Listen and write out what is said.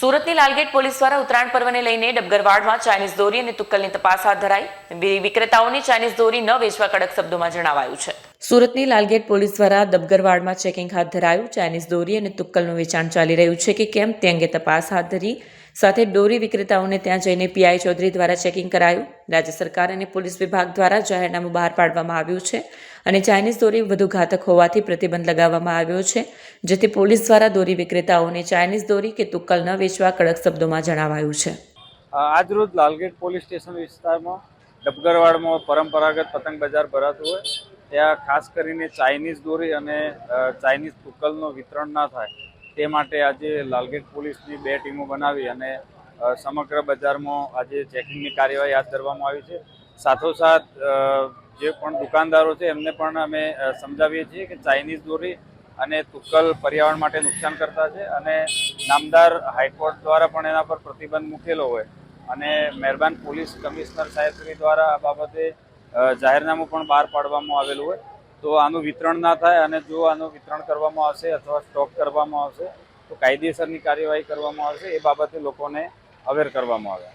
સુરતની લાલગેટ પોલીસ દ્વારા ઉત્તરાયણ પર્વને લઈને ડબગરવાડમાં ચાઇનીઝ દોરી અને તુક્કલની તપાસ હાથ ધરાઈ. વિક્રેતાઓની ચાઇનીઝ દોરી ન વેચવા કડક શબ્દોમાં જણાવાયું છે. સુરતની લાલગેટ પોલીસ દ્વારા ડબગરવાડમાં ચેકિંગ હાથ ધરાયું. ચાઇનીઝ દોરી અને તુક્કલનું વેચાણ ચાલી રહ્યું છે કે કેમ તે અંગે તપાસ હાથ ધરી. સાથે દોરી વિક્રેતાઓને ત્યાં જઈને પીઆઈ ચૌધરી દ્વારા ચેકિંગ કરાયું. રાજ્ય સરકાર અને પોલીસ વિભાગ દ્વારા જાહેરનામું બહાર પાડવામાં આવ્યું છે અને ચાઇનીઝ દોરી વધુ ઘાતક હોવાથી પ્રતિબંધ લગાવવામાં આવ્યો છે, જેથી પોલીસ દ્વારા દોરી વિક્રેતાઓને ચાઇનીઝ દોરી કે તુક્કલ ન વેચવા કડક શબ્દોમાં જણાવાયું છે. આજરોજ લાલગેટ પોલીસ સ્ટેશન વિસ્તારમાં ડબગરવાડમાં પરંપરાગત પતંગ બજાર ભરાતું હોય ત્યાં ખાસ કરીને ચાઇનીઝ દોરી અને ચાઇનીઝ તુક્કલનું વિતરણ ના થાય તે માટે આજે લાલગેટ પોલીસની 2 ટીમો બનાવી અને સમગ્ર બજારમાં આજે ચેકિંગની કાર્યવાહી હાથ ધરવામાં આવી છે. સાથોસાથ જે પણ દુકાનદારો છે એમને પણ અમે સમજાવીએ છીએ કે ચાઇનીઝ દોરી અને તુક્કલ પર્યાવરણ માટે નુકસાન કરતા છે અને નામદાર હાઈકોર્ટ દ્વારા પણ એના પર પ્રતિબંધ મૂકેલો હોય અને મહેરબાન પોલીસ કમિશનર સાહેબશ્રી દ્વારા આ બાબતે જાહેરનામું પણ બહાર પાડવામાં આવેલું હોય તો આનું વિતરણ ના થાય અને જો આનું વિતરણ કરવામાં આવશે અથવા સ્ટોક કરવામાં આવશે તો કાયદેસરની કાર્યવાહી કરવામાં આવશે. એ બાબતે લોકોને અવેર કરવામાં આવે.